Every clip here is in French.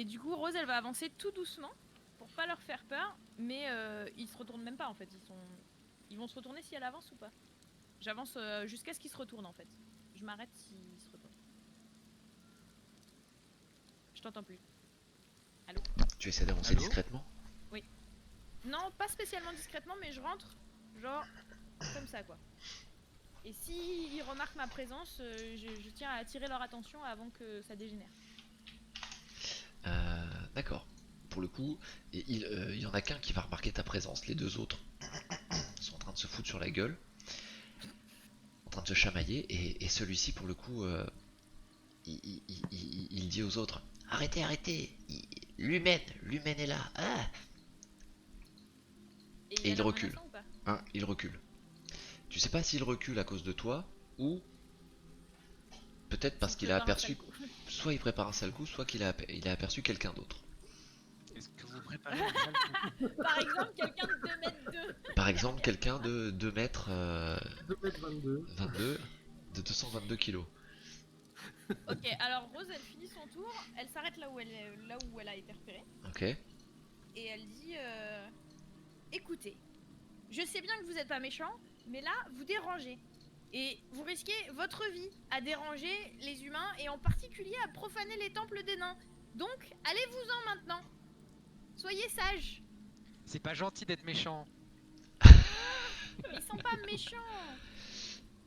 du coup, Rose, elle va avancer tout doucement pour pas leur faire peur, mais ils se retournent même pas en fait. Ils vont se retourner si elle avance ou pas. J'avance jusqu'à ce qu'ils se retournent en fait. Je m'arrête s'ils se retournent. Je t'entends plus. Allô? Tu essaies d'avancer Allô? discrètement? Oui. Non, pas spécialement discrètement, mais je rentre, genre, comme ça quoi. Et s'ils remarquent ma présence, je tiens à attirer leur attention avant que ça dégénère. D'accord. Pour le coup, il y en a qu'un qui va remarquer ta présence. Les deux autres sont en train de se foutre sur la gueule, en train de se chamailler, et celui-ci, pour le coup, il dit aux autres: arrêtez, arrêtez, l'humaine est là. Ah. Et il recule. Ou pas? Hein, il recule. Tu sais pas s'il recule à cause de toi, ou peut-être parce qu'il a aperçu. Soit il prépare un sale coup, soit qu'il a aperçu quelqu'un d'autre. Est-ce que vous préparez un sale coup? Par exemple, quelqu'un de 2 mètres 2. Par exemple, quelqu'un de 2 mètres 2 m 22, de 222 kilos. Ok, alors Rose, elle finit son tour, elle s'arrête là où elle a été repérée, Ok. et elle dit écoutez, je sais bien que vous n'êtes pas méchant, mais là, vous dérangez. Et vous risquez votre vie à déranger les humains, et en particulier à profaner les temples des nains. Donc, allez-vous-en maintenant. Soyez sages. C'est pas gentil d'être méchant. Ils sont pas méchants.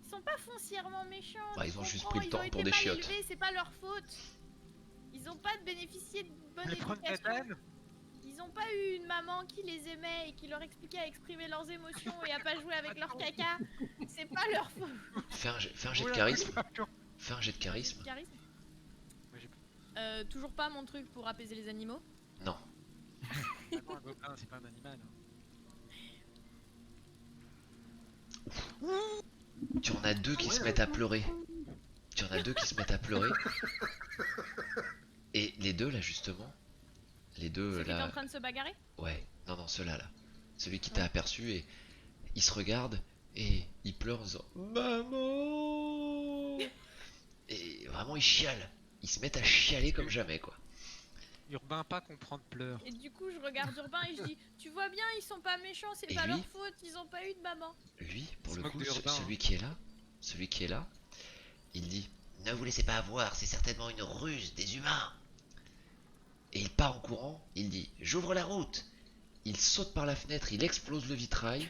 Ils sont pas foncièrement méchants. Bah, tu ils ont juste comprends, pris le temps ils ont pour été des mal chiottes. élevés, c'est pas leur faute. Ils ont pas bénéficié de bonne Les prendre ta éducation. peine. Ils ont pas eu une maman qui les aimait et qui leur expliquait à exprimer leurs émotions et à pas jouer avec leur caca. C'est pas leur faute. Fais un jet de Oula, charisme. attention. Fais un jet de charisme. Charisme. Ouais, j'ai Toujours pas mon truc pour apaiser les animaux. Non. pas un gobelin, c'est pas un animal. Tu en as deux qui se mettent à pleurer. Tu en as deux qui se mettent à pleurer. Et les deux là justement. Les deux Celui qui est en là. train de se bagarrer. Ouais. Non, ceux-là là. Celui qui t'a Ouais. aperçu et il se regarde et il pleure en disant maman. Et vraiment il chiale. Ils se mettent à chialer comme jamais quoi. Urbain pas comprendre pleure. Et du coup, je regarde Urbain et je dis tu vois bien, ils sont pas méchants, c'est Et pas lui leur faute, ils ont pas eu de maman. Lui, pour Il le se moque coup, de Urbain, celui qui est là, il dit: ne vous laissez pas avoir, c'est certainement une ruse des humains. Et il part en courant, il dit: j'ouvre la route. Il saute par la fenêtre, il explose le vitrail,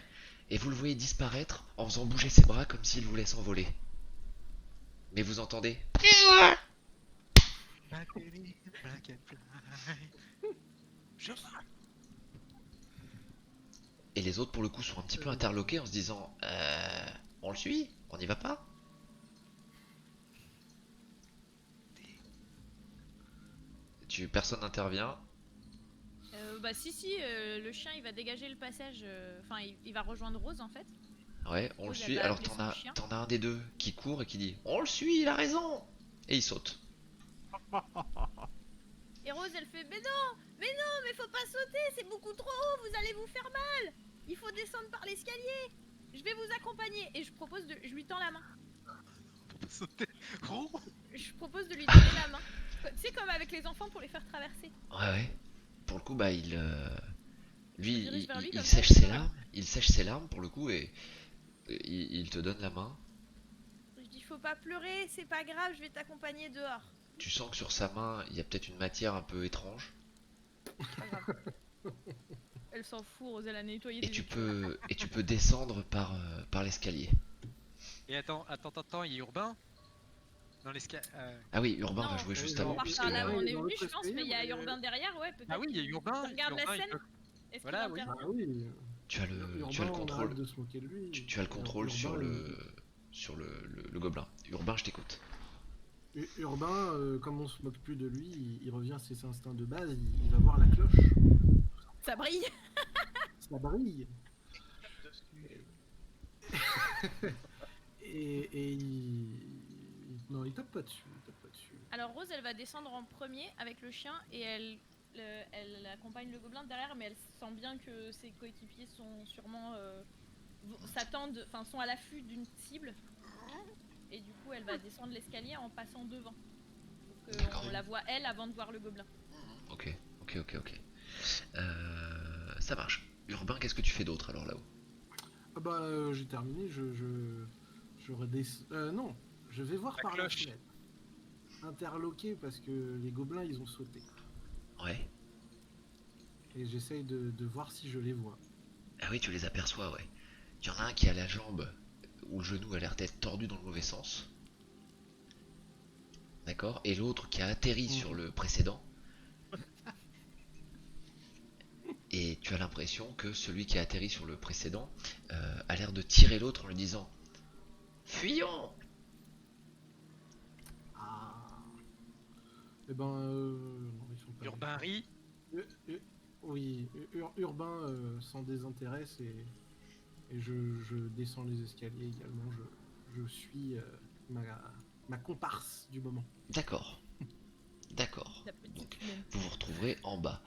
et vous le voyez disparaître en faisant bouger ses bras comme s'il voulait s'envoler. Mais vous entendez? Black baby, black and fly. Je Et les autres, pour le coup, sont un petit peu interloqués en se disant: on le suit? On n'y va pas? Personne n'intervient. Bah si, le chien il va dégager le passage, enfin il va rejoindre Rose en fait. Ouais, on le Rose, elle suit. va Alors appeler son chien. t'en as un des deux qui court et qui dit: on le suit, il a raison. Et il saute. Et Rose elle fait mais faut pas sauter, c'est beaucoup trop haut, vous allez vous faire mal. Il faut descendre par l'escalier. Je vais vous accompagner et je lui tends la main. peux sauter. Oh, Je propose de lui donner la main. Tu sais comme avec les enfants pour les faire traverser. Ouais. Pour le coup, bah lui, dirige vers lui il comme sèche ça. ses larmes. Il sèche ses larmes pour le coup et il te donne la main. Je dis faut pas pleurer, c'est pas grave, je vais t'accompagner dehors. Tu sens que sur sa main, il y a peut-être une matière un peu étrange. Pas grave. Elle s'en fout, Rose, elle a nettoyé Et des tu études. peux descendre par l'escalier. Et attends, il y a Urbain dans l'escalier. Ah oui, Urbain Non, va jouer juste on avant. On part Puisque, par là où on est dans venu, l'autre je pense, escalier, mais il y a mais- Urbain derrière, ouais, peut-être. Ah oui, il y a Urbain. Tu regardes la Urbain, il scène. peut- Est-ce Voilà, qu'il oui. intervient? Ah oui. tu as le Urbain, on contrôle. arrête de se moquer de lui. Tu as le contrôle sur le gobelin. Urbain, je t'écoute. Urbain, comme on se moque plus de lui, il revient à ses instincts de base, il va voir la cloche. Ça brille. Ça brille. Et non, il tape pas dessus. Alors Rose, elle va descendre en premier avec le chien et elle accompagne le gobelin derrière, mais elle sent bien que ses coéquipiers sont sûrement sont à l'affût d'une cible. Et du coup, elle va descendre l'escalier en passant devant. Pour D'accord. qu'on la voit elle avant de voir le gobelin. Ok, ok, ok, ok. Ça marche. Urbain, qu'est-ce que tu fais d'autre alors là-haut? Ah bah, j'ai terminé, je redescends. Non, je vais voir La par la cloche. fenêtre. Interloqué parce que les gobelins ils ont sauté. Ouais. Et j'essaye de voir si je les vois. Ah oui, tu les aperçois, ouais. Il y en a un qui a la jambe ou le genou a l'air d'être tordu dans le mauvais sens. D'accord? Et l'autre qui a atterri sur Mhm. le précédent. Et tu as l'impression que celui qui a atterri sur le précédent a l'air de tirer l'autre en lui disant fuyons! Ah. Eh ben, non, ils sont pas Urbain méchants. rit. Euh, euh, oui, Urbain s'en désintéresse et je descends les escaliers également. Je suis ma, ma comparse du moment. D'accord, d'accord. La Donc, petite humaine. vous vous retrouverez en bas.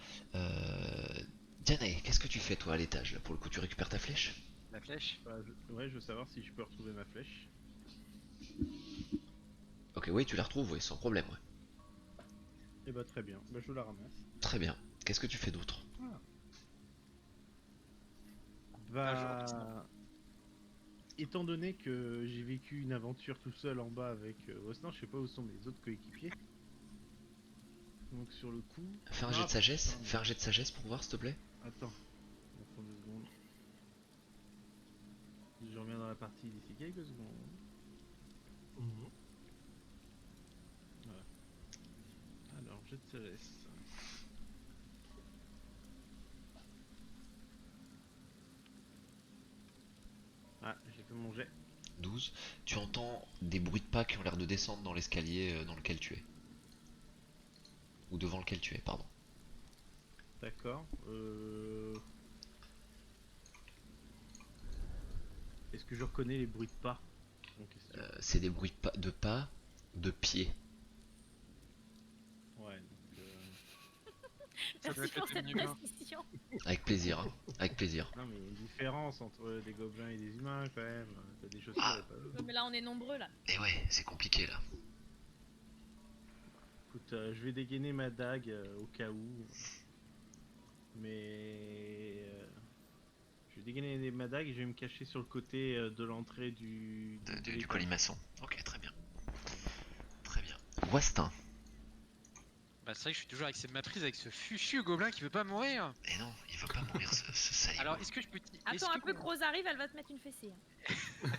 Diane, qu'est-ce que tu fais toi à l'étage là? Pour le coup, tu récupères ta flèche? La flèche. Bah, ouais, je veux savoir si je peux retrouver ma flèche. Ok, oui, tu la retrouves, oui, sans problème, ouais. Et bah très bien, bah je la ramasse. Très bien. Qu'est-ce que tu fais d'autre? Ah. Ah, je redescends. Bah, étant donné que j'ai vécu une aventure tout seul en bas avec Osnan, je sais pas où sont mes autres coéquipiers. Donc sur le coup... Fais un Ah, jet de sagesse. putain, Fais un jet de sagesse pour voir, s'il te plaît. Attends 2 secondes. Je reviens dans la partie d'ici quelques secondes. Mhm. Alors, je te laisse. Ah, j'ai fait mon jet. 12. Tu entends des bruits de pas qui ont l'air de descendre dans l'escalier dans lequel tu es. Ou devant lequel tu es, pardon. D'accord. Est-ce que je reconnais les bruits de pas en question? C'est des bruits de pas, de pieds. Ouais, donc... Ça doit Merci être pour le cette humain. précision. Avec plaisir, hein. Avec plaisir. Non, mais il y a une différence entre des gobelins et des humains quand même. T'as des chaussures Ah. et pas eux. Ouais, mais là, on est nombreux, là. Et ouais, c'est compliqué là. Écoute, je vais dégainer ma dague au cas où. Mais... je vais dégainer ma dague et je vais me cacher sur le côté de l'entrée de Du l'étage. colimaçon. Ok, très bien. Très bien. Wastin. Bah, c'est vrai que je suis toujours avec cette matrice, avec ce fichu gobelin qui veut pas mourir. Et non, il veut pas mourir ce saligo. Alors, est-ce que je peux. Attends un peu que Rose arrive, elle va te mettre une fessée. Hein.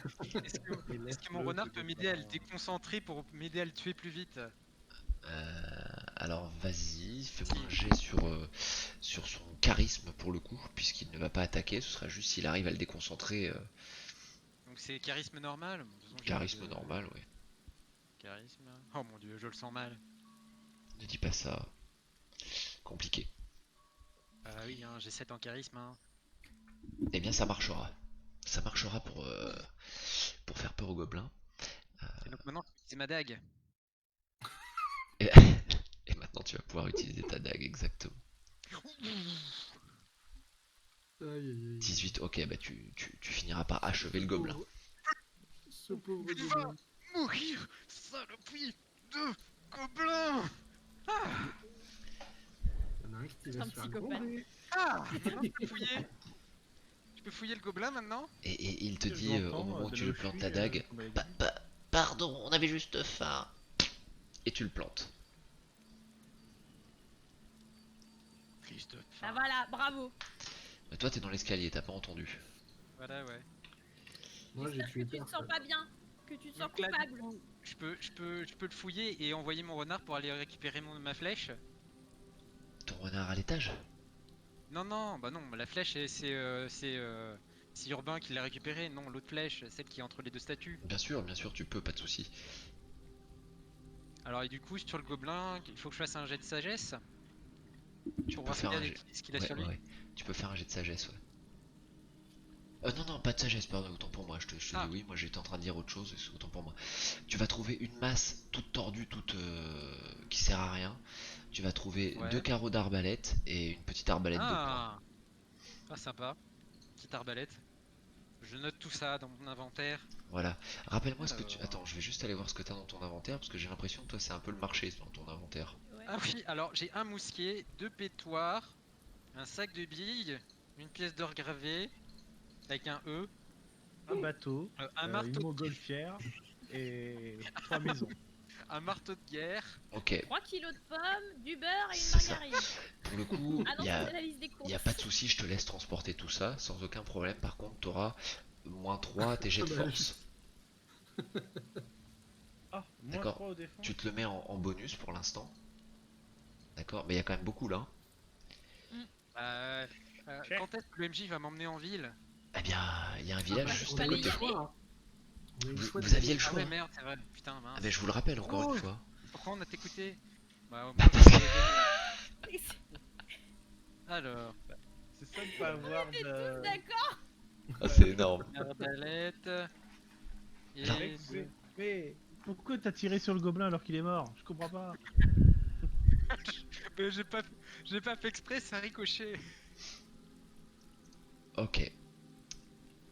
Est-ce que mon renard peut m'aider à le déconcentrer pour m'aider à le tuer plus vite? Alors vas-y, fais-moi un jet sur son charisme pour le coup, puisqu'il ne va pas attaquer, ce sera juste s'il arrive à le déconcentrer. Donc c'est charisme normal? De toute façon, j'ai Charisme pas de- normal, ouais. Charisme. Oh mon dieu, je le sens mal. Ne dis pas ça. Compliqué. Ah oui, hein, j'ai 7 en charisme. Hein. Eh bien ça marchera. Ça marchera pour faire peur aux gobelins. Et donc maintenant, c'est ma dague. Et, et maintenant tu vas pouvoir utiliser ta dague, exactement. Aïe, aïe, aïe. 18, ok, bah tu finiras par achever le gobelin. Ce pauvre Il va gobelin. mourir, saloperie de gobelin! Il y en a un qui C'est va un se faire psychopathe. gronder. Ah! Maintenant, je peux fouiller. Je peux fouiller le gobelin maintenant? Et il te Je dit l'entends, au moment où de tu là lui où je plantes suis, ta dague, on m'avait dit. Pardon, on avait juste faim. Et tu le plantes. Fils de Ah faim. voilà, bravo. Mais toi t'es dans l'escalier, t'as pas entendu. Voilà, ouais. Moi j'ai J'espère que tué tu te personne. sens pas bien, que tu te sens Donc là, du coupable. coup, je peux le fouiller et envoyer mon renard pour aller récupérer ma flèche? Ton renard à l'étage? Non, non, bah non, la flèche, c'est Urbain qui l'a récupérée. Non, l'autre flèche, celle qui est entre les deux statues. Bien sûr, tu peux, pas de souci. Alors, et du coup, sur le gobelin, il faut que je fasse un jet de sagesse Tu pour peux voir faire un jet. ce qu'il a Ouais, sur ouais, lui. ouais. Tu peux faire un jet de sagesse, ouais. Non, non, pas de sagesse, pardon, autant pour moi. Je te Ah. dis oui, moi j'étais en train de dire autre chose, autant pour moi. Tu vas trouver une masse toute tordue, toute qui sert à rien. Tu vas trouver Ouais. 2 carreaux d'arbalète et une petite arbalète de poing. Ah, ah, sympa. Petite arbalète. Je note tout ça dans mon inventaire. Voilà. Rappelle-moi ce que tu. Alors, Attends, je vais juste aller voir ce que t'as dans ton inventaire parce que j'ai l'impression que toi c'est un peu le marché dans ton inventaire. Ouais, Ah oui, alors j'ai un mousquet, 2 pétoires, un sac de billes, une pièce d'or gravée avec un E, Un bateau, un une marteau, montgolfière et 3 maisons. un marteau de guerre. Ok, 3 kilos de pommes, du beurre et une c'est ça. margarine. Pour le coup, Ah non, il y a, c'est la liste des y courses. a pas de souci, je te laisse transporter tout ça sans aucun problème. Par contre, t'auras -3 à tes jets de Ah bah, force. Ah, moins D'accord. 3 au défense. Tu te le mets en bonus pour l'instant. D'accord, mais il y a quand même beaucoup là. Check. Quand est-ce que le MJ va m'emmener en ville? Eh bien, il y a un village bah, juste on à a eu fallait le y côté. aller. choix. Hein. On a eu le Vous, choix vous de aviez le Ah choix. ouais, merde, c'est vrai. Putain, mince. Ah ben, je vous le rappelle encore Oh. une fois. Pourquoi on a t'écouté? Bah, au Bah, moins, parce que- Alors, C'est ça de pas avoir de. D'accord. Ah, c'est énorme. arbalète. Et. Alors- Mais pourquoi t'as tiré sur le gobelin alors qu'il est mort? Je comprends pas. Mais j'ai pas fait exprès, ça a ricoché. Ok.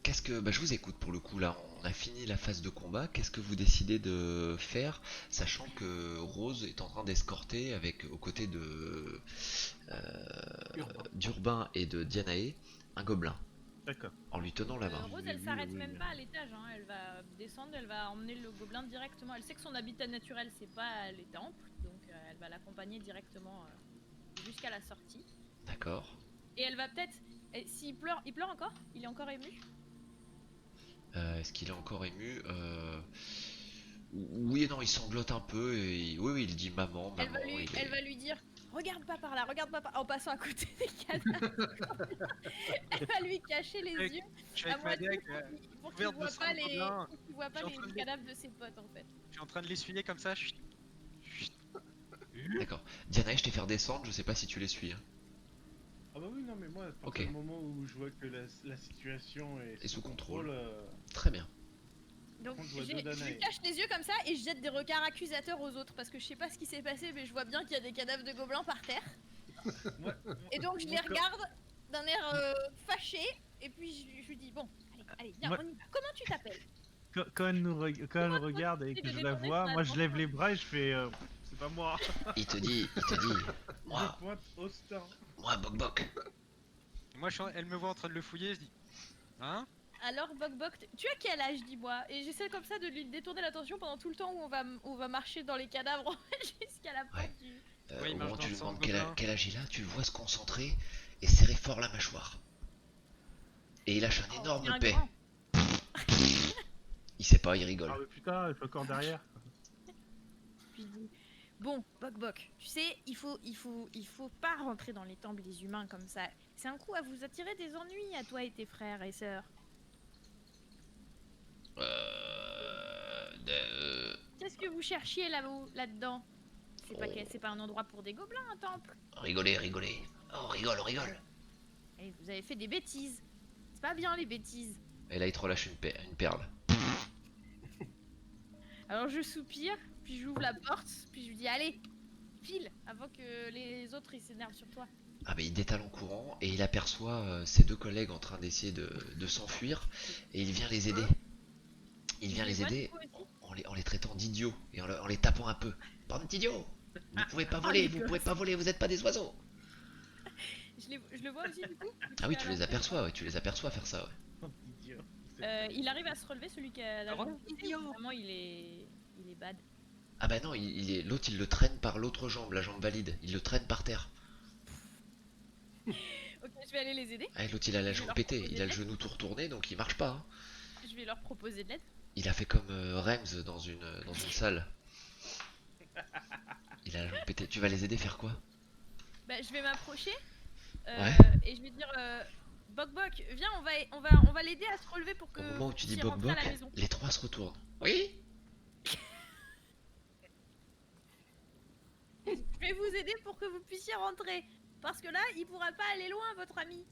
Qu'est-ce que... Bah, je vous écoute pour le coup là. On a fini la phase de combat. Qu'est-ce que vous décidez de faire, sachant que Rose est en train d'escorter avec aux côtés de Urbain. d'Urbain et de Dianae un gobelin D'accord. en lui tenant la main. Rose, Je l'ai elle vu, s'arrête oui, même mais- pas à l'étage, hein. Elle va descendre, elle va emmener le gobelin directement. Elle sait que son habitat naturel, c'est pas les temples, donc elle va l'accompagner directement jusqu'à la sortie. D'accord. Et elle va peut-être. S'il pleure, il pleure encore? Il est encore ému? Est-ce qu'il est encore ému Oui et non, il sanglote un peu et oui, il dit maman, Elle maman. va lui, il est- elle va lui dire regarde pas par là, regarde pas par... en passant à côté des cadavres. Elle va lui cacher les Avec- yeux Je suis à avec ma moitié deck, pour qu'il couverte de voit sang pas de les, gobelin. pour qu'il voit pas Je suis en train les de- cadavres de ses potes en fait. Je suis en train de l'essuyer comme ça. Chut. Chut. D'accord. Dianae, je t'ai fait descendre, je sais pas si tu les suis. Hein. Ah bah oui, non, mais moi, à partir Ok. du moment où je vois que la situation est Et sous contrôle. contrôle, Très bien. Donc Contre, je vois je deux lui Danae. cache les yeux comme ça et je jette des regards accusateurs aux autres parce que je sais pas ce qui s'est passé mais je vois bien qu'il y a des cadavres de gobelins par terre. moi- Et donc je les moi, regarde d'un air fâché et puis je lui dis bon allez viens Moi- on y va. Comment tu t'appelles? quand elle elle me regarde et de que je la détourner vois, son moi je lève attention. les bras et je fais c'est pas moi. Il te dit, Je moi, pointe Austin. Bok Bok. Et moi, elle me voit en train de le fouiller. Je dis, hein? Alors Bok Bok, tu as quel âge dis-moi? Et j'essaie comme ça de lui détourner l'attention pendant tout le temps où on va marcher dans les cadavres jusqu'à la porte Ouais. du... Ouais, il Au marche moment où dans tu le lui sang de demandes gobelin. quel âge il a, tu le vois se concentrer et serrer fort la mâchoire. Et il lâche un Oh, énorme c'est un paix. grand. Il sait pas, il rigole. Ah mais putain, je suis encore derrière. Puis je dis, bon, Bok Bok, tu sais, il faut pas rentrer dans les temples des humains comme ça. C'est un coup à vous attirer des ennuis à toi et tes frères et sœurs. Qu'est-ce que vous cherchiez là-haut, là-dedans? C'est pas un endroit pour des gobelins, un temple. Rigolez. Oh, on rigole. Et vous avez fait des bêtises. C'est pas bien les bêtises. Et là, il te relâche une perle. Alors je soupire, puis j'ouvre la porte, puis je lui dis allez, file, avant que les autres ils s'énervent sur toi. Ah, mais il détale en courant et il aperçoit ses deux collègues en train d'essayer de s'enfuir et il vient les aider. Il vient Je les vois, aider du coup, aussi. en les traitant d'idiots et en les tapant un peu. Bande d'idiots! Vous pouvez pas voler, vous êtes pas des oiseaux! Je le vois aussi du coup. Ah oui, tu les aperçois faire ça, ouais. Oh, idiot. Il arrive à se relever celui qui a la Oh, jambe. idiot. Vraiment il est bad. Ah bah non, l'autre il le traîne par l'autre jambe, la jambe valide. Il le traîne par terre. Ok, je vais aller les aider. Ah, l'autre il a la Je vais jambe leur pétée, proposer il a le de l'aide. genou tout retourné donc il marche pas. Hein. Je vais leur proposer de l'aide. Il a fait comme Rems dans une salle. Il a la jambe pétée. Tu vas les aider faire quoi? Bah, je vais m'approcher Ouais. et je vais dire Bok Bok, viens, on va l'aider à se relever pour que Au moment où tu dis puissiez Bok rentrer à Bok, la maison. les trois se retournent. Oui? Je vais vous aider pour que vous puissiez rentrer. Parce que là, il pourra pas aller loin, votre ami.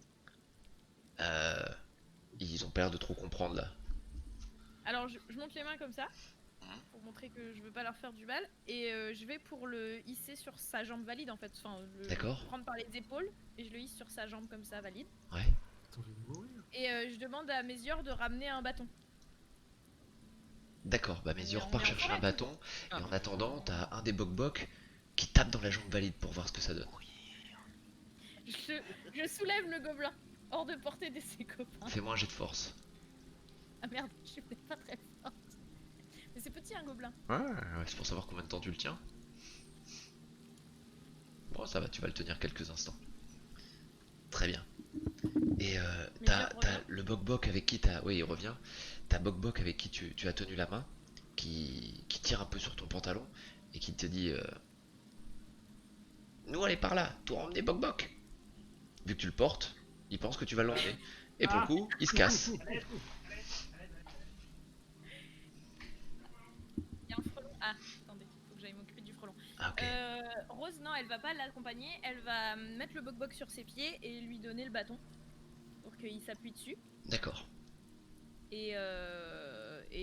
Ils ont pas l'air de trop comprendre là. Alors, je monte les mains comme ça, pour montrer que je veux pas leur faire du mal. Et je vais pour le hisser sur sa jambe valide, en fait. Enfin, D'accord. prendre par les épaules, et je le hisse sur sa jambe comme ça, valide. Ouais. Attends, je vais mourir. Et je demande à Mézior de ramener un bâton. D'accord, bah Mézior On part est en chercher un forêt, bâton. Et Ah. en attendant, t'as un des Bok Bok qui tape dans la jambe valide pour voir ce que ça donne. Je soulève le gobelin hors de portée de ses copains. Fais-moi un jet de force. Ah merde, je suis peut-être pas très forte. Mais c'est petit un gobelin. Ouais, c'est pour savoir combien de temps tu le tiens. Bon, ça va, tu vas le tenir quelques instants. Très bien. Et Mais t'as je reviens. le Bok-Bok avec qui t'as... Oui, il revient. T'as Bok-Bok avec qui tu as tenu la main, qui tire un peu sur ton pantalon, et qui te dit... Nous, allez par là, tout emmener Bok-Bok. Vu que tu le portes, il pense que tu vas l'emmener. Et pour le coup, il se casse. Il y a un frelon. Ah, attendez, faut que j'aille m'occuper du frelon. Ah, ok. Rose, non, elle va pas l'accompagner. Elle va mettre le Bok-Bok sur ses pieds et lui donner le bâton pour qu'il s'appuie dessus. D'accord. Et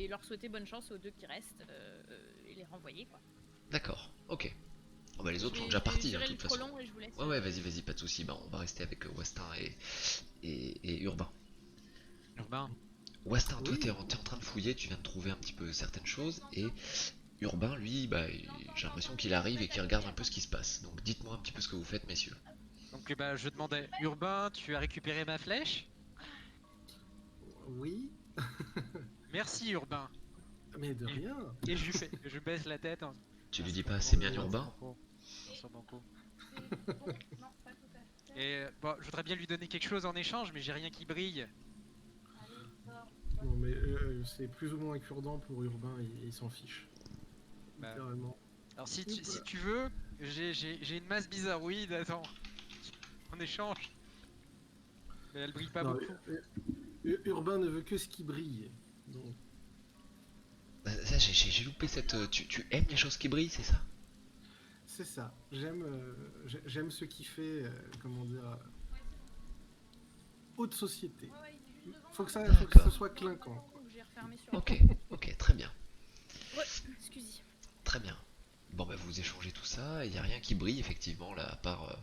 leur souhaiter bonne chance aux deux qui restent et les renvoyer quoi. D'accord, ok. Oh, bah, les autres Je sont vais- déjà je vais partis, hein, gérer de le toute façon. frelon et je vous laisse. Ouais, vas-y, pas de soucis. Bah, on va rester avec Westin et Urbain. Urbain. Westin, toi, Oui. t'es en train de fouiller, tu viens de trouver un petit peu certaines choses, et Urbain, lui, bah, j'ai l'impression qu'il arrive et qu'il regarde un peu ce qui se passe. Donc, dites-moi un petit peu ce que vous faites, messieurs. Donc bah, je demandais, Urbain, tu as récupéré ma flèche? Oui, Merci Urbain. mais de rien. Et je baisse la tête. Tu lui dis pas, c'est bien Ouais, Urbain? Sur Banco. Et bon, je voudrais bien lui donner quelque chose en échange, mais j'ai rien qui brille. Non, mais c'est plus ou moins cure-dent pour Urbain, il s'en fiche. Bah, Littéralement. Alors si tu veux, j'ai une masse bizarroïde, attends. En échange. Mais elle brille pas Non, beaucoup. Urbain ne veut que ce qui brille. Donc, Ça, j'ai loupé cette... Tu aimes les choses qui brillent, c'est ça? c'est ça. J'aime ce qui fait, comment dire, haute société. Faut que ça D'accord. soit clinquant. J'ai refermé sur. Ok, très bien. Ouais, excusez. Très bien. Bon, bah, vous échangez tout ça, il y a rien qui brille, effectivement, là, à part...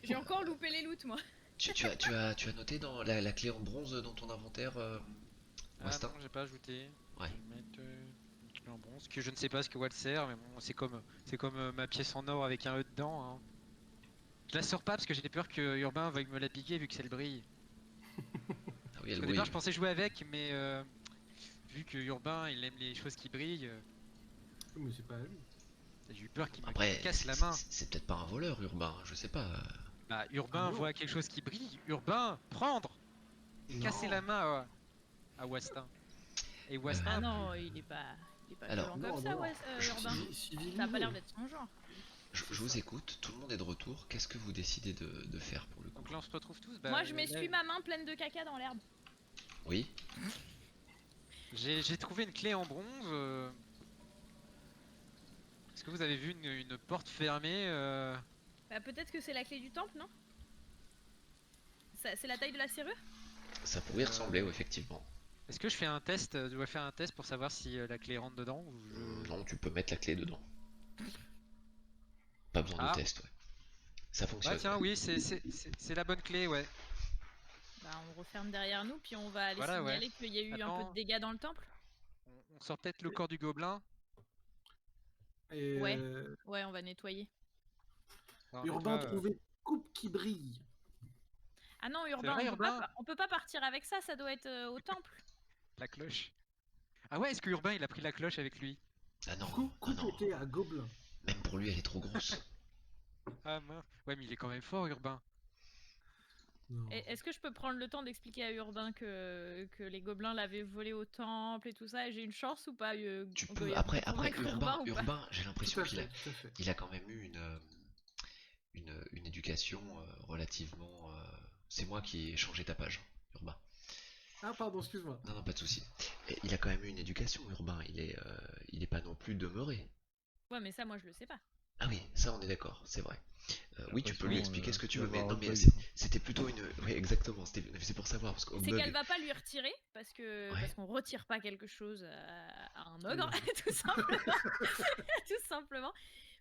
J'ai encore loupé les loots moi. Tu as noté dans la clé en bronze dans ton inventaire, Ah Westin? non, j'ai pas ajouté. Ouais. Je vais mettre une clé en bronze, que je ne sais pas ce que elle sert, mais bon, c'est comme ma pièce en or avec un E dedans. Hein. Je la sors pas parce que j'ai peur que Urbain veuille me la piquer vu que c'est le brille. Ah oui, Au elle départ, brille. je pensais jouer avec, mais vu que Urbain il aime les choses qui brillent, Mais c'est pas elle. j'ai eu peur qu'il me Après, casse la main. c'est peut-être pas un voleur urbain, je sais pas. Bah, Urbain Ah bon voit quelque chose qui brille. Urbain, prendre et casser Non. la main à Westin. Et Westin, Ah non, il est pas Alors, violent comme non, ça, non. ouais, Urbain. Civilisé. Ça a pas l'air d'être son genre. je vous écoute, tout le monde est de retour. Qu'est-ce que vous décidez de faire pour le coup? donc là on se retrouve tous. Bah, Moi je là, m'essuie ma main pleine de caca dans l'herbe. Oui? J'ai trouvé une clé en bronze. Est-ce que vous avez vu une porte fermée Bah, peut-être que c'est la clé du temple, non? C'est la taille de la serrure? Ça pourrait y ressembler, ouais, effectivement. Est-ce que je fais un test? Je dois faire un test pour savoir si la clé rentre dedans ou Non, tu peux mettre la clé dedans. Pas besoin Ah. de test, ouais. Ça fonctionne. Ah tiens, oui, c'est la bonne clé, ouais. Bah, on referme derrière nous, puis on va aller Voilà, signaler qu'il y a eu un peu Attends. de dégâts dans le temple. On sort peut-être le corps du gobelin. Et, Ouais. Ouais, on va nettoyer. Alors, mais Urbain toi, trouvé coupe qui brille. Ah non, Urbain, vrai, on peut pas, Urbain on peut pas partir avec ça, ça doit être au temple. la cloche. Ah ouais, est-ce que Urbain il a pris la cloche avec lui? Ah non, Coupe non. était à gobelin. Même pour lui, elle est trop grosse. Ah mince. Ouais, mais il est quand même fort, Urbain. Non. Est-ce que je peux prendre le temps d'expliquer à Urbain que les gobelins l'avaient volé au temple et tout ça, et j'ai une chance ou pas Tu on peux, doit après, convaincre Urbain, ou pas j'ai Tout l'impression à qu'il a, fait, tout à fait. il a quand même eu une éducation relativement... C'est moi qui ai changé ta page, Urbain. Ah pardon, excuse-moi. Non, pas de souci. Et il a quand même eu une éducation, Urbain. Il est pas non plus demeuré. Ouais, mais ça, moi, je le sais pas. Ah oui, ça on est d'accord, c'est vrai. Oui, tu peux lui expliquer ce que tu veux, mais non, mais Oui. c'était plutôt une... Oui, exactement, c'est pour savoir, parce qu'au C'est mug... qu'elle va pas lui retirer, parce Ouais. qu'on retire pas quelque chose à un Ah ogre, non. tout simplement. Tout simplement.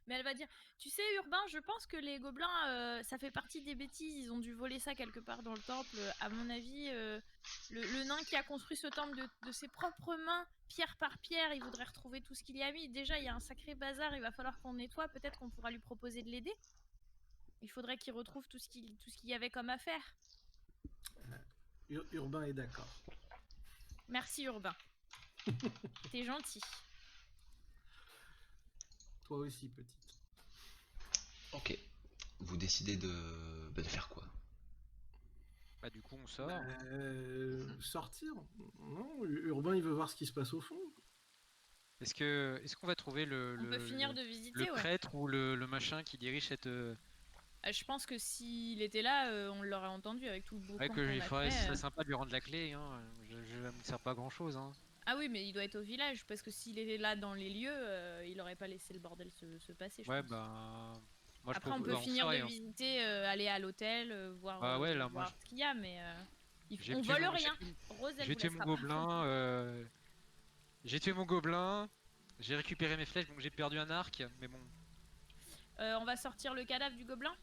Mais elle va dire, tu sais Urbain, je pense que les gobelins, ça fait partie des bêtises, ils ont dû voler ça quelque part dans le temple. À mon avis, le nain qui a construit ce temple de ses propres mains, pierre par pierre, il voudrait retrouver tout ce qu'il y a mis. Déjà, il y a un sacré bazar, il va falloir qu'on nettoie, peut-être qu'on pourra lui proposer de l'aider. Il faudrait qu'il retrouve tout ce qu'il y avait comme affaire. Urbain est d'accord. Merci Urbain. T'es gentil. Toi aussi, petite. Ok. Vous décidez de faire quoi? Bah du coup on sort. Sortir? Non, Urbain, il veut voir ce qui se passe au fond. Est-ce qu'on va trouver On peut finir de visiter, le ouais. prêtre ou le machin qui dirige cette... Je pense que s'il était là, on l'aurait entendu avec tout le boucan Ouais, qu'on que il a faudrait, ce fait. serait sympa de lui rendre la clé, hein. Je me sers pas grand chose, hein. Ah oui, mais il doit être au village, parce que s'il était là dans les lieux, il aurait pas laissé le bordel se passer, je Ouais, pense. bah... Moi, Après, on bah, peut finir saurait, de hein. visiter, aller à l'hôtel, voir, Bah ouais, là, moi, voir ce qu'il y a, mais j'ai on tué vole mon- rien. Rose, elle j'ai vous tué laissera mon pas. gobelin, j'ai tué mon gobelin, j'ai récupéré mes flèches, donc j'ai perdu un arc, mais bon, On va sortir le cadavre du gobelin.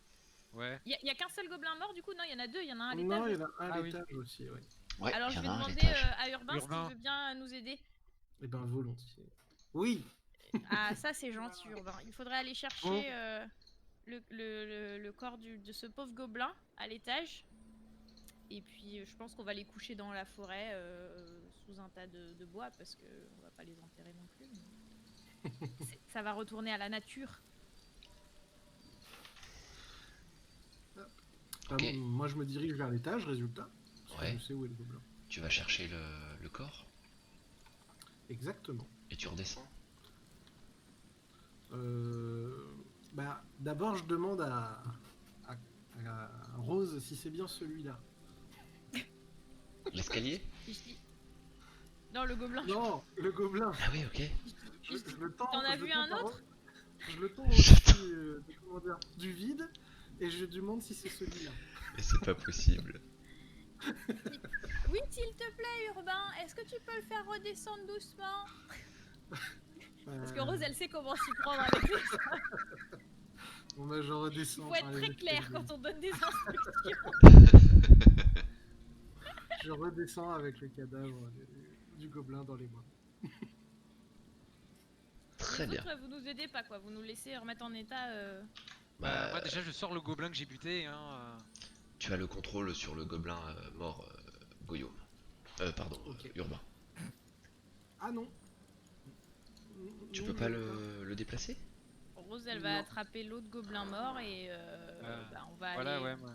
ouais. Il y a qu'un seul gobelin mort, du coup? Non, il y en a deux, il y en a un à Non, il y l'étage. en a un à Ah oui. l'étage aussi, ouais. Ouais, Alors, il y je en vais a un à demander l'étage. à Urbain Urbain. s'il veut bien nous aider. Eh ben, volontiers. Oui. Ah, ça, c'est gentil, Urbain. Il faudrait aller chercher le corps de ce pauvre gobelin à l'étage. Et puis, je pense qu'on va les coucher dans la forêt, sous un tas de bois, parce que on va pas les enterrer non plus. Ça va retourner à la nature. Ok. Moi, je me dirige vers l'étage, résultat. Parce Ouais. que je sais où est le gobelin. Tu vas chercher le corps Exactement. et tu redescends. Bah, d'abord, je demande à Rose si c'est bien celui-là. L'escalier? Et je dis, non, le gobelin. Non, le gobelin. Ah oui, ok. Je dis, le tends. t'en as je le vu tends un par- autre? Je le tends au-dessus du vide et je demande si c'est celui-là. Mais c'est pas possible. Oui, s'il te plaît, Urbain. Est-ce que tu peux le faire redescendre doucement? Parce que Rose, elle sait comment s'y prendre avec les gens. Bon, bah, je Il redescends. faut être par les très clair escaliers. quand on donne des instructions. Je redescends avec le cadavre du gobelin dans les mains. Très Les bien. autres, vous nous aidez pas, quoi. Vous nous laissez remettre en état. Bah, Bah, moi déjà je sors le gobelin que j'ai buté, hein. tu as le contrôle sur le gobelin mort, Goyo. Pardon, Ok. Urbain. Ah non. Tu Non, peux pas je- le déplacer? Rose, elle va Non. attraper l'autre gobelin mort et bah, on va Voilà, aller. ouais, moi.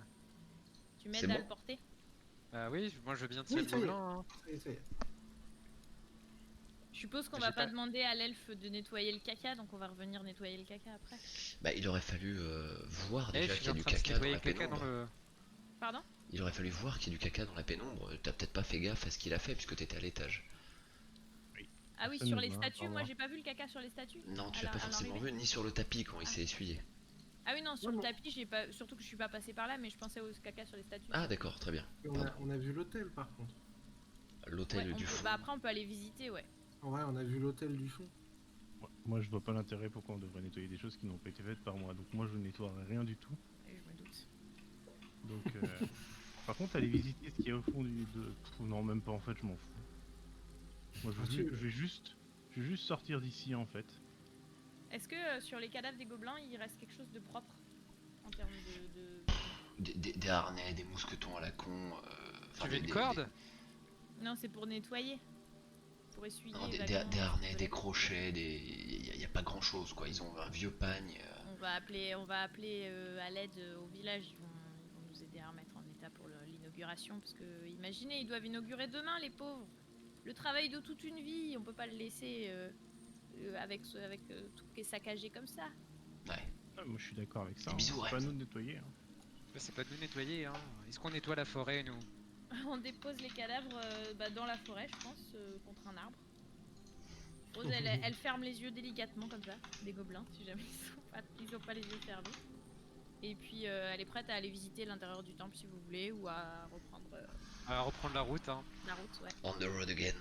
Tu m'aides C'est à bon le porter? Bah oui, moi je veux bien tirer Oui, le ça y est. gobelin, hein. Ça y est. Je suppose qu'on J'ai va pas pas- demander à l'elfe de nettoyer le caca, donc on va revenir nettoyer le caca après. Bah, il aurait fallu voir Eh, déjà je qu'il y a suis du en train de caca dans nettoyer la le caca dans pénombre. le... Pardon? Il aurait fallu voir qu'il y a du caca dans la pénombre. T'as peut-être pas fait gaffe à ce qu'il a fait puisque t'étais à l'étage. Ah oui, Personne sur ne les va, statues, au moi revoir. j'ai pas vu le caca sur les statues. Non, tu À l'as pas à forcément l'arrivée. vu, ni sur le tapis quand il Ah. s'est essuyé. Ah oui, non, sur Non, le non. tapis, j'ai pas. Surtout que je suis pas passée par là, mais je pensais au caca sur les statues. Ah, d'accord, très bien. Et on a vu l'hôtel par contre. L'hôtel Ouais, du fond. bah après, on peut aller visiter, ouais. Ouais, on a vu l'hôtel du fond. Moi, je vois pas l'intérêt pourquoi on devrait nettoyer des choses qui n'ont pas été faites par moi. Donc moi, je nettoierai rien du tout. Et je me doute. Donc, par contre, aller visiter ce qu'il y a au fond Pff, non, même pas. En fait, je m'en fous. Moi, Ah, tu- je vais juste sortir d'ici en fait. Est-ce que sur les cadavres des gobelins, il reste quelque chose de propre en termes Des harnais, des mousquetons à la con. Tu veux une corde? Non, c'est pour nettoyer. Pour essuyer. Non, des vaguement, harnais, si des vous voulez. crochets, y a pas grand chose quoi. Ils ont un vieux pagne. On va appeler à l'aide au village. Ils vont nous aider à remettre en état pour l'inauguration. Parce que, imaginez, ils doivent inaugurer demain, les pauvres. Le travail de toute une vie, on peut pas le laisser avec tout qui est saccagé comme ça. Ouais. Ah, moi, je suis d'accord avec ça. Des bisous, C'est pas à Rex. nous de nettoyer. Hein. Bah, c'est pas de nous nettoyer, hein. Est-ce qu'on nettoie la forêt, nous? On dépose les cadavres dans la forêt, je pense, contre un arbre. Rose, elle ferme les yeux délicatement comme ça, des gobelins, si jamais ils ont pas les yeux fermés. Et puis elle est prête à aller visiter l'intérieur du temple si vous voulez, ou à reprendre À reprendre la route, hein. la route, ouais. On the road again.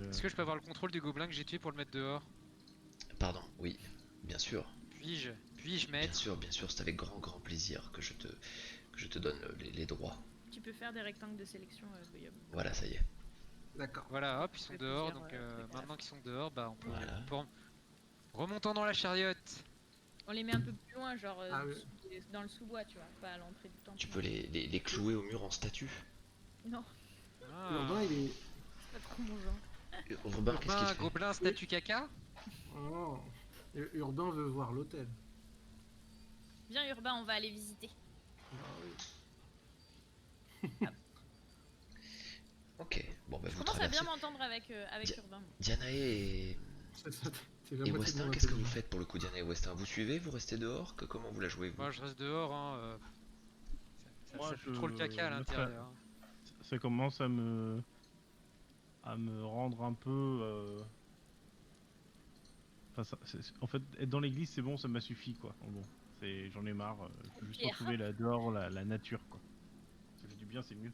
Est-ce que je peux avoir le contrôle du gobelin que j'ai tué pour le mettre dehors? Pardon, oui. Bien sûr, Puis-je bien mettre... sûr, bien sûr, c'est avec grand plaisir que je te donne les droits. Tu peux faire des rectangles de sélection, Goyob. Voilà, ça y est. D'accord. Voilà, hop, ils sont fait dehors, plusieurs, donc trucs à la maintenant qu'ils sont dehors, bah Voilà. on peut remontons dans la chariote. On les met un peu plus loin, genre Ah oui. dans le sous-bois, tu vois, pas à l'entrée du temple. Tu peux les clouer au mur en statue. Non, Ah. Urbain, il est. c'est pas trop mon genre. Urbain, qu'est-ce qu'il Urbain, fait? gobelin, statue caca. Oh. Urbain veut voir l'hôtel. Viens Urbain, on va aller visiter. Bah oui. Ok, bon bah Je vous commence à bien traversez. m'entendre avec Dia- Urbain. Danae C'est ça, c'est la et moitié de Westin, mon qu'est-ce que vous intelligence. faites pour le coup, Diana et Westin? Vous suivez? Vous restez dehors? Comment vous la jouez, vous? Moi je reste dehors, hein. Moi, Ça pue trop le caca à me l'intérieur. Hein. Ça commence à me rendre un peu. Enfin, en fait, être dans l'église, c'est bon, ça m'a suffi, quoi. Bon, j'en ai marre. Je veux juste Pierre. retrouver dehors la nature, quoi. Ça fait du bien, c'est mieux.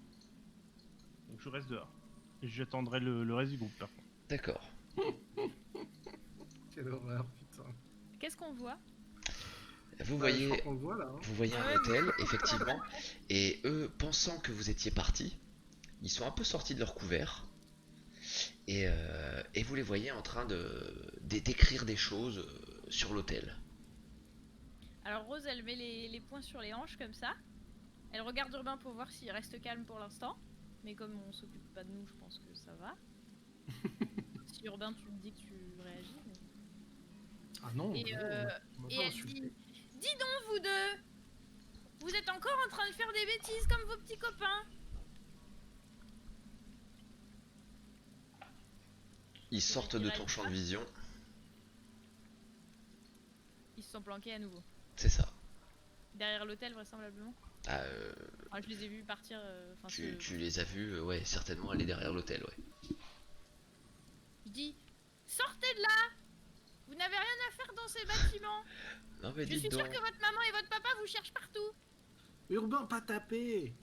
Donc je reste dehors. Et j'attendrai le reste du groupe, par contre. D'accord. Quelle horreur, putain. Bah, Qu'est-ce qu'on voit? Vous Je voyez, crois qu'on le voit là. Hein. vous voyez un Ouais, hôtel, effectivement, et eux, pensant que vous étiez partis, ils sont un peu sortis de leur couvert, et vous les voyez en train d'écrire des choses sur l'hôtel. Alors Rose, elle met les poings sur les hanches comme ça. Elle regarde Urbain pour voir s'il reste calme pour l'instant. Mais comme on s'occupe pas de nous, je pense que ça va. Si Urbain, tu me dis que tu réagis. Mais... Ah non, Et, non, on m'a Et pas elle insulté. dit, dis donc vous deux, vous êtes encore en train de faire des bêtises comme vos petits copains. Ils sortent de ton champ de vision, Ils se sont planqués à nouveau. c'est ça. Derrière l'hôtel vraisemblablement. Ah, Enfin, je les ai vus partir. tu les as vus, ouais, certainement aller derrière l'hôtel, ouais. Je dis, sortez de là. Vous n'avez rien à faire dans ces bâtiments. Non mais Je dites suis sûre donc. que votre maman et votre papa vous cherchent partout. Urbain, pas taper.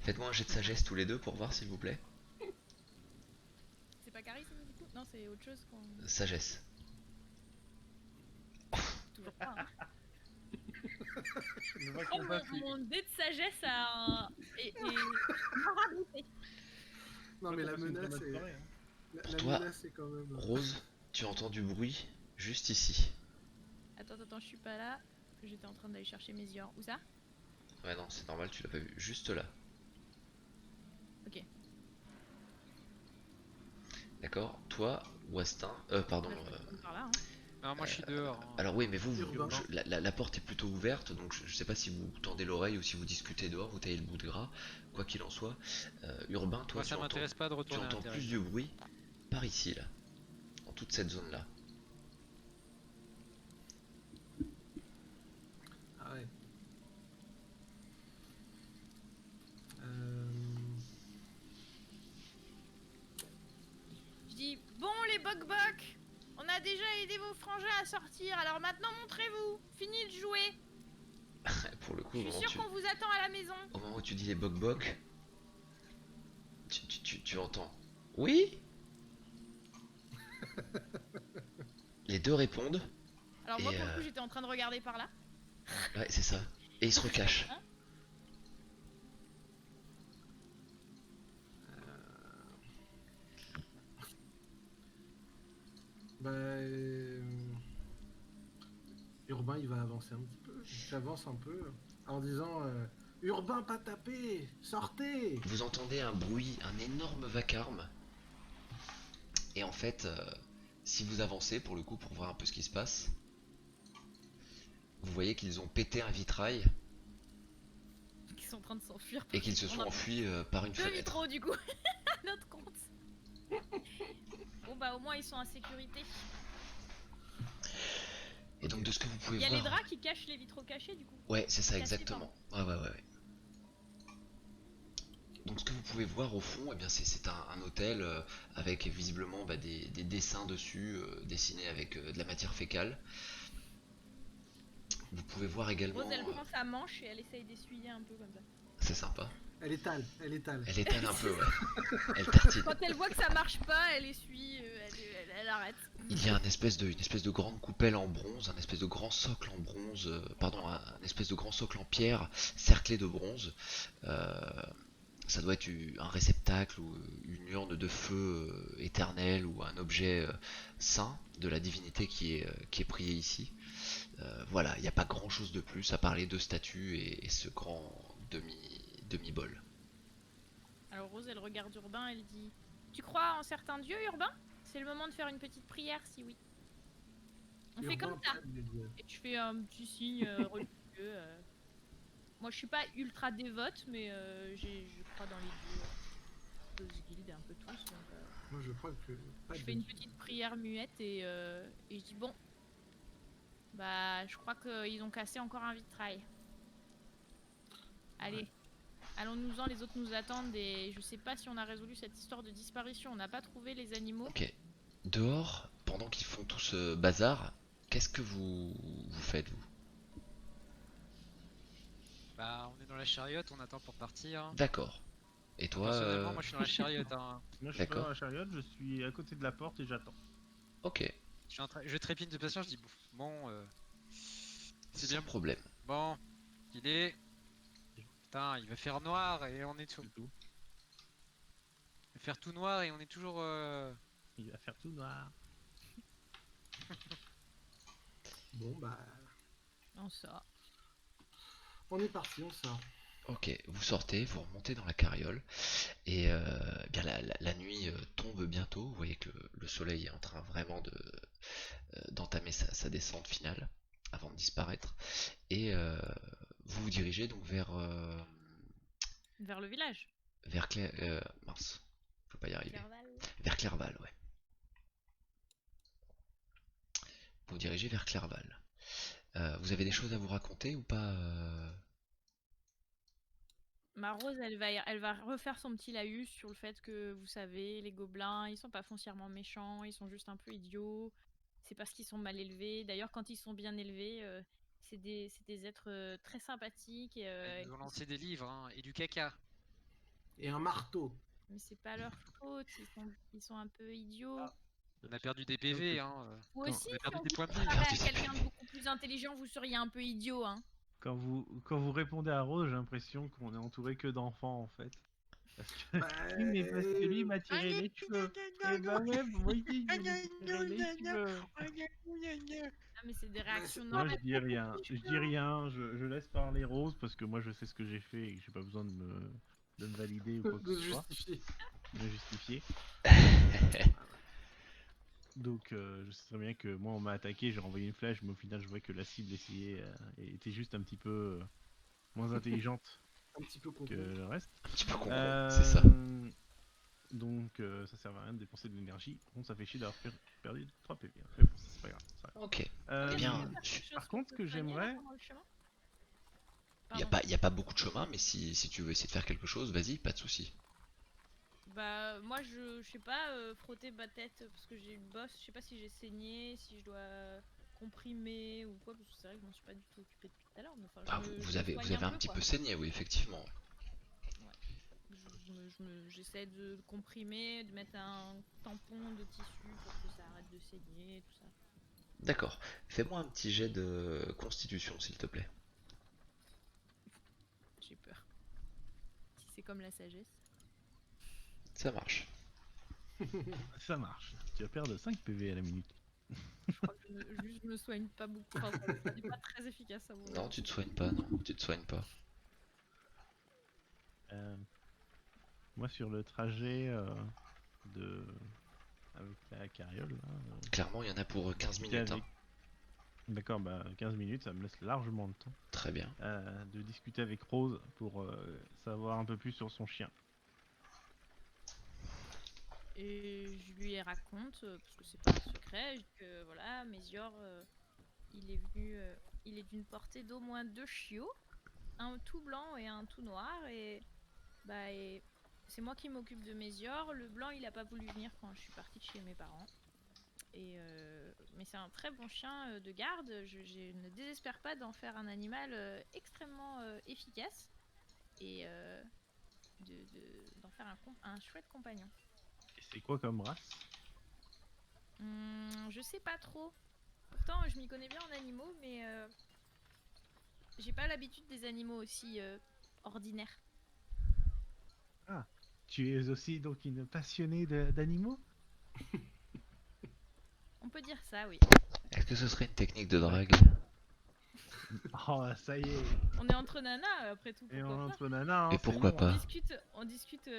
Faites-moi un jet de sagesse tous les deux pour voir, s'il vous plaît. C'est pas charisme du coup? Non, c'est autre chose qu'on... Sagesse. Toujours pas, hein. Je vois Oh, qu'on va faire- mon dé de sagesse a... m'a ragoûté. Non mais la C'est une menace bonne est. soirée, hein. Pour La toi, menace est quand même. Rose, tu entends du bruit juste ici. Attends, je suis pas là. J'étais en train d'aller chercher mes yeux. Où ça? Ouais non, c'est normal, tu l'as pas vu. Juste là. Ok. D'accord? Toi, Westin, pardon. Bah, je vais prendre par là, hein. Non, moi je suis dehors. Hein. Alors oui, mais vous, Urbain. la porte est plutôt ouverte, donc je sais pas si vous tendez l'oreille ou si vous discutez dehors, vous taillez le bout de gras. Quoi qu'il en soit, Urbain, toi, Moi ça m'intéresse pas de tu retourner à entends l'intérieur. plus de bruit par ici, là. Dans toute cette zone-là. Ah ouais. Je dis, bon les boc-boc, on a déjà aidé vos frangins à sortir, alors maintenant montrez-vous. Fini de jouer. Pour le coup, Je suis sûre qu'on vous attend à la maison. au moment où tu dis les boc-boc, tu entends. Oui. Les deux répondent. Alors moi Et, pour le coup j'étais en train de regarder par là. Ouais, c'est ça. Et ils se recachent. Bah. Urbain, il va avancer un petit peu. J'avance un peu en disant Urbain, pas taper. Sortez. Vous entendez un bruit, un énorme vacarme. Et en fait, si vous avancez pour le coup pour voir un peu ce qui se passe, vous voyez qu'ils ont pété un vitrail Ils sont en train de s'enfuir. et qu'ils se sont On a enfuis par une deux fenêtre. vitraux du coup. À notre compte. Bon bah au moins ils sont en sécurité. Et donc de ce que vous pouvez Il y a voir... les draps qui cachent les vitraux cachés du coup. Ouais, c'est ça, Cassés, exactement. Ouais. Donc ce que vous pouvez voir au fond, eh bien c'est un hôtel avec visiblement des dessins dessus, dessinés avec de la matière fécale. Vous pouvez voir également... Rose elle prend sa manche et elle essaye d'essuyer un peu comme ça. C'est sympa. Elle étale, elle étale. Elle étale un peu, ouais. Elle tartine. Quand elle voit que ça marche pas, elle essuie, elle arrête. Il y a une espèce de grande coupelle en bronze, un espèce de grand socle en bronze, pardon, un espèce de grand socle en pierre cerclé de bronze. Euh, Ça doit être un réceptacle ou une urne de feu éternel ou un objet saint de la divinité qui est prié ici. Voilà, il n'y a pas grand chose de plus à part les deux statues et ce grand demi-bol. Alors Rose, elle regarde Urbain, elle dit tu crois en certains dieux, Urbain? C'est le moment de faire une petite prière, si oui. On fait Urbain comme ça. prenne les dieux. Et tu fais un petit signe religieux. Moi, je suis pas ultra dévote, mais je crois dans les dieux. Guildes, un peu tous. Donc, Moi, je crois que pas je de fais une dieu. petite prière muette et je dis bon, bah, je crois qu'ils ont cassé encore un vitrail. Allez, allons-nous-en, les autres nous attendent et je sais pas si on a résolu cette histoire de disparition. On n'a pas trouvé les animaux. Ok. Dehors, pendant qu'ils font tout ce bazar, qu'est-ce que vous faites, vous? Bah, on est dans la chariote, on attend pour partir. D'accord. Et toi, Personnellement, moi je suis dans la chariote. Hein. Moi, je suis pas D'accord. dans la chariote, je suis à côté de la porte et j'attends. ok, Je trépigne de patience, je dis bon, c'est sans bien. problème. Bon, il est. Putain, il va faire noir et on est tout. C'est tout. Il va faire tout noir et on est toujours. Il va faire tout noir. Bon, bah, On sort. on est parti, on sort. Ok, vous sortez, vous remontez dans la carriole, et bien la nuit tombe bientôt. Vous voyez que le soleil est en train vraiment d'entamer sa descente finale avant de disparaître. Et vous vous dirigez donc Vers le village. vers mince, je peux pas y arriver. Clerval. Vers Clerval, ouais. Vous vous dirigez vers Clerval. Vous avez des choses à vous raconter ou pas Ma Rose, elle va refaire son petit laïus sur le fait que, vous savez, les gobelins, ils sont pas foncièrement méchants, ils sont juste un peu idiots. C'est parce qu'ils sont mal élevés. D'ailleurs, quand ils sont bien élevés, c'est des êtres très sympathiques. Ils nous ont lancé des livres hein, et du caca. Et un marteau. Mais c'est pas leur faute, ils sont un peu idiots. On a perdu des PV, hein. Vous Quand- aussi, On a si perdu on des vous points de vie. comparait à perdu des quelqu'un de beaucoup plus intelligent, vous seriez un peu idiot, hein. Quand vous répondez à Rose, j'ai l'impression qu'on est entouré que d'enfants en fait. Parce que Bah, oui, mais parce que lui il m'a tiré les cheveux. Et bah ouais, moi aussi je vais lui tirer les cheveux. Ah, mais c'est des réactions Moi normales. je dis rien, je laisse parler Rose parce que moi je sais ce que j'ai fait et que j'ai pas besoin de me valider ou quoi que de ce soit, justifier. de me justifier. Donc je sais très bien que moi on m'a attaqué, j'ai renvoyé une flèche, mais au final je vois que la cible était juste un petit peu moins intelligente Un petit peu con. que le reste. Un petit peu con, c'est ça. Donc ça sert à rien de dépenser de l'énergie. Par contre ça fait chier d'avoir perdu 3 PV. Mais bon, c'est pas grave. c'est pas grave. Ok. Euh, Eh bien, Quelque chose par qu'on contre, peut ce que soigner, là, j'aimerais, pendant le chemin. il Pardon. y a pas beaucoup de chemin, mais si tu veux essayer de faire quelque chose, vas-y, pas de souci. Bah moi je sais pas, frotter ma tête parce que j'ai une bosse, je sais pas si j'ai saigné, si je dois comprimer ou quoi, parce que c'est vrai que je m'en suis pas du tout occupée depuis tout à l'heure, mais enfin Ah, je vous me avez soigne un peu, petit quoi. peu saigné, oui, effectivement. J'essaie de comprimer, de mettre un tampon de tissu pour que ça arrête de saigner, tout ça. D'accord. Fais-moi un petit jet de constitution, s'il te plaît. J'ai peur. Si c'est comme la sagesse. Ça marche. ça marche. Tu vas perdre 5 PV à la minute. Je crois que je me soigne pas beaucoup, enfin c'est pas très efficace à mon Non, avis. tu te soignes pas, non, tu te soignes pas. Euh, Moi sur le trajet de avec la carriole, là, Clairement, il y en a pour 15 discuter minutes. avec- Hein. D'accord, bah 15 minutes, ça me laisse largement le temps Très bien. de discuter avec Rose pour savoir un peu plus sur son chien. Et je lui raconte, parce que c'est pas un secret, je dis que voilà, Mésior, il est venu, il est d'une portée d'au moins 2 chiots, un tout blanc et un tout noir, et c'est moi qui m'occupe de Mésior. Le blanc, il a pas voulu venir quand je suis partie de chez mes parents. Mais c'est un très bon chien de garde. Je ne désespère pas d'en faire un animal extrêmement efficace. Et d'en faire un chouette compagnon. Et c'est quoi comme race? Je sais pas trop. Pourtant, je m'y connais bien en animaux, mais j'ai pas l'habitude des animaux aussi ordinaires. Ah, tu es aussi donc une passionnée d'animaux? On peut dire ça, oui. Est-ce que ce serait une technique de drague? Oh, ça y est. On est entre nanas, après tout, Et on pourquoi est pas. entre nanas, hein, Et c'est pourquoi bon, pas? hein. On discute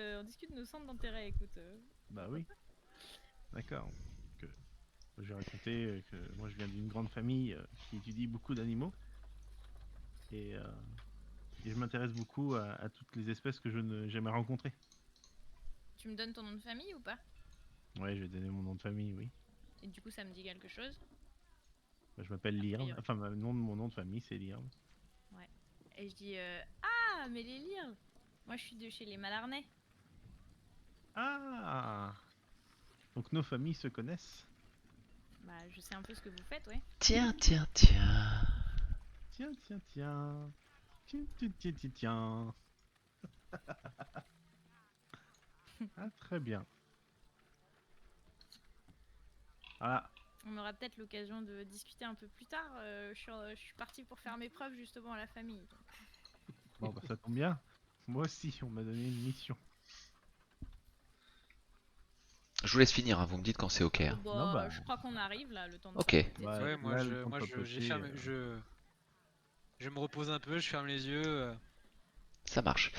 nos centres d'intérêt, écoute. Bah oui. D'accord. Que je vais raconter que moi je viens d'une grande famille qui étudie beaucoup d'animaux et, euh, et je m'intéresse beaucoup à toutes les espèces que je n'ai jamais rencontrées. Tu me donnes ton nom de famille ou pas? Ouais, je vais donner mon nom de famille, oui. Et du coup, ça me dit quelque chose. Bah, je m'appelle A Lirm. priori. Enfin, mon nom de famille c'est Lirm. Et je dis ah, mais les lyres. Moi, je suis de chez les Malarnais. Ah! Donc nos familles se connaissent. Bah, je sais un peu ce que vous faites, ouais. Tiens, tiens, tiens. Tiens, tiens, tiens. Tiens, tiens, tiens, tiens, tiens. Ah, très bien. Voilà. On aura peut-être l'occasion de discuter un peu plus tard. Je suis partie pour faire mes preuves justement à la famille. Bon, bah ça tombe bien. Moi aussi, on m'a donné une mission. Je vous laisse finir, hein, vous me dites quand c'est ok. Hein. Bah, Non, bah, je crois qu'on arrive là, le temps de Ok. faire peut-être. Ouais, Ouais, moi, là, je, le temps de moi, j'ai papoter, fermé, je me repose un peu, je ferme les yeux. Ça marche.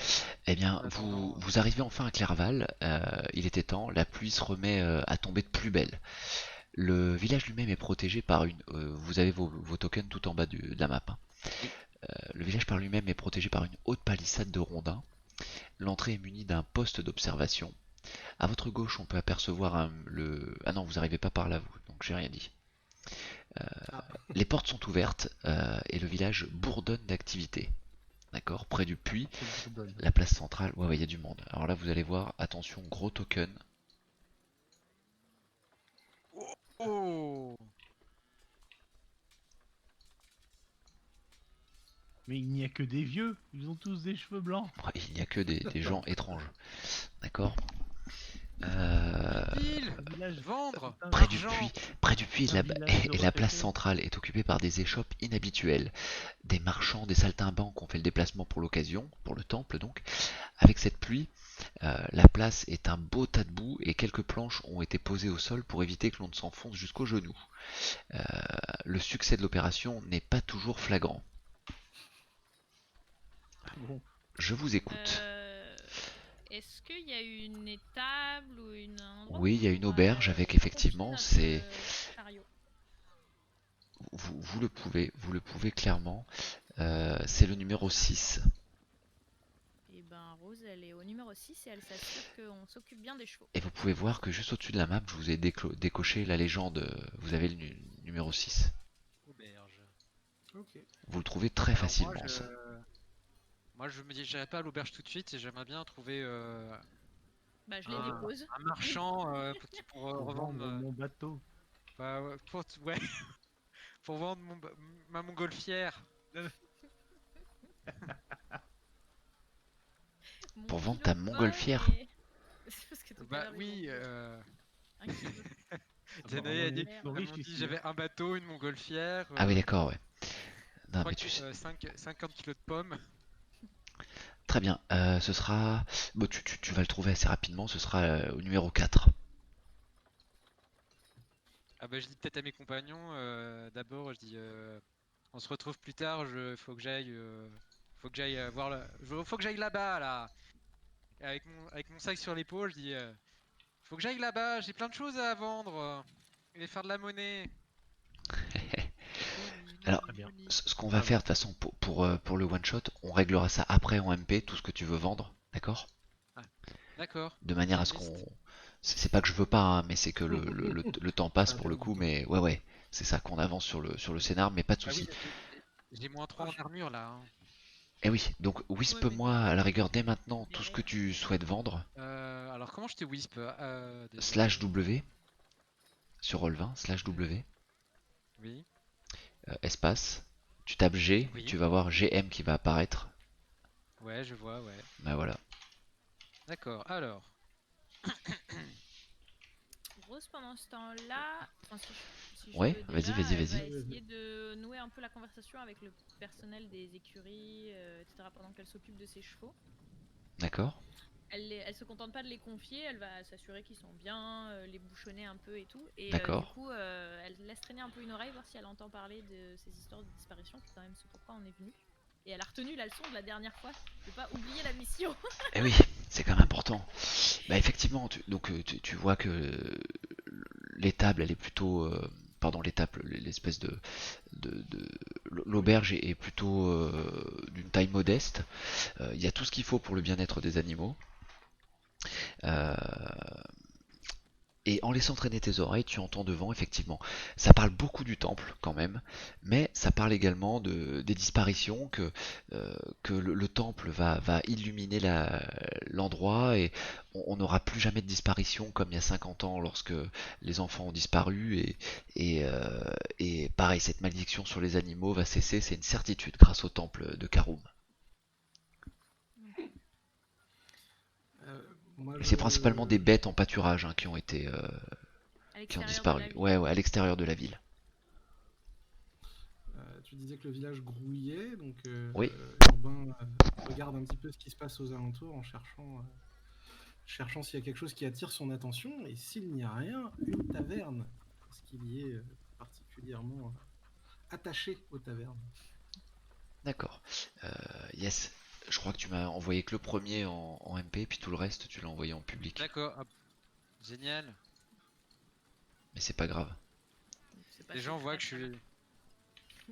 Eh bien, En attendant, vous arrivez enfin à Clerval. Il était temps. La pluie se remet à tomber de plus belle. Le village lui-même est protégé par une. Vous avez vos tokens tout en bas de la map. Hein. Le village par lui-même est protégé par une haute palissade de rondins. L'entrée est munie d'un poste d'observation. À votre gauche, on peut apercevoir le. Ah non, vous n'arrivez pas par là, vous. Donc j'ai rien dit. Les portes sont ouvertes et le village bourdonne d'activité. D'accord. Près du puits, ça bourdonne. la place centrale. Ouais, ouais, il y a du monde. Alors là, vous allez voir. Attention, gros token. Oh! Mais il n'y a que des vieux. Ils ont tous des cheveux blancs. Ouais, il n'y a que des gens étranges. D'accord. Ville! Un village. Vendre! c'est un- Près du Argent! puits, près du puits, Un la, village de et la place retraités. centrale est occupée par des échoppes inhabituelles. Des marchands, des saltimbanques ont fait le déplacement pour l'occasion, pour le temple donc. Avec cette pluie, la place est un beau tas de boue et quelques planches ont été posées au sol pour éviter que l'on ne s'enfonce jusqu'aux genoux. Le succès de l'opération n'est pas toujours flagrant. Ah bon. Je vous écoute. Est-ce qu'il y a une étable ou un endroit Oui, où il y a on une pourra, auberge avec confier effectivement, notre, c'est chariot? vous le pouvez clairement. C'est le numéro 6. Et ben Rose, elle est au numéro 6 et elle s'assure qu'on s'occupe bien des chevaux. Et vous pouvez voir que juste au-dessus de la map, je vous ai décoché la légende. Vous avez le numéro 6. Auberge. Ok. Vous le trouvez très Alors facilement, ça. moi, je me dirigerai pas à l'auberge tout de suite et j'aimerais bien trouver Bah je les un, dépose. un marchand pour Pour revendre. vendre mon bateau. Bah, ouais, ouais, pour vendre ma montgolfière. Mon Pour vendre kilo ta de montgolfière. pommes et- C'est parce que tout à Bah l'heure, ils oui, ont dit un kilo. Danae a dit, Merde. Sorry, elles je m'ont suis dit sûr. j'avais un bateau, une montgolfière. Ah oui, d'accord, ouais. Non, mais tu sais. 50 kilos de pommes. Très bien. Ce sera. Bon, tu vas le trouver assez rapidement. Ce sera au numéro 4. Ah bah je dis peut-être à mes compagnons, d'abord je dis on se retrouve plus tard, faut que j'aille voir faut que j'aille là-bas là. Avec mon sac sur l'épaule, je dis faut que j'aille là-bas, j'ai plein de choses à vendre et faire de la monnaie. Alors, Très bien. ce qu'on va Bravo. faire de toute façon pour le one shot, on réglera ça après en MP, tout ce que tu veux vendre, d'accord? D'accord. De manière à ce Liste. qu'on. C'est pas que je veux pas, hein, mais c'est que le temps passe Pas pour le perdre coup, du temps. mais ouais, c'est ça qu'on avance sur le scénar, mais pas de Ah oui, soucis. j'ai moins 3 en armure là. Hein. Et oui, donc whispe-moi à la rigueur dès maintenant tout ce que tu souhaites vendre, Alors comment je te whisp déjà /W sur Roll20, /W, Oui, espace, tu tapes G, oui, tu vas voir GM qui va apparaître, ouais, je vois, ouais. bah voilà. D'accord, alors. Rose, pendant ce temps-là, enfin, si je Ouais, peux vas-y, déjà, vas-y, elle va vas-y. essayer de nouer un peu la conversation avec le personnel des écuries, etc. pendant qu'elle s'occupe de ses chevaux. D'accord. Elle se contente pas de les confier, elle va s'assurer qu'ils sont bien, les bouchonner un peu et tout. Et du D'accord. coup, elle laisse traîner un peu une oreille, voir si elle entend parler de ces histoires de disparition, qui est quand même ce pourquoi on est venu. Et elle a retenu la leçon de la dernière fois, de pas oublier la mission. Eh oui, c'est quand même important. Bah effectivement, donc tu vois que l'étable, elle est plutôt, pardon, l'étable, l'espèce de l'auberge est plutôt d'une taille modeste. Il y a tout ce qu'il faut pour le bien-être des animaux. Euh, Et en laissant traîner tes oreilles, tu entends devant, effectivement. Ça parle beaucoup du temple, quand même, mais ça parle également des disparitions, que le temple va illuminer l'endroit, et on n'aura plus jamais de disparition comme il y a 50 ans lorsque les enfants ont disparu, et pareil, cette malédiction sur les animaux va cesser, c'est une certitude grâce au temple de Karum. Moi, Mais c'est principalement des bêtes en pâturage, hein, À qui ont l'extérieur de disparu. la ville. Ouais, ouais, à l'extérieur de la ville. Tu disais que le village grouillait, donc Oui. Urbain regarde un petit peu ce qui se passe aux alentours en cherchant s'il y a quelque chose qui attire son attention, et s'il n'y a rien, une taverne, parce qu'il y est particulièrement attaché aux tavernes. D'accord. Yes. Je crois que tu m'as envoyé que le premier en MP, puis tout le reste, tu l'as envoyé en public. D'accord, hop. Génial. Mais c'est pas grave. C'est pas Les gens voient secret, que je ça suis. va.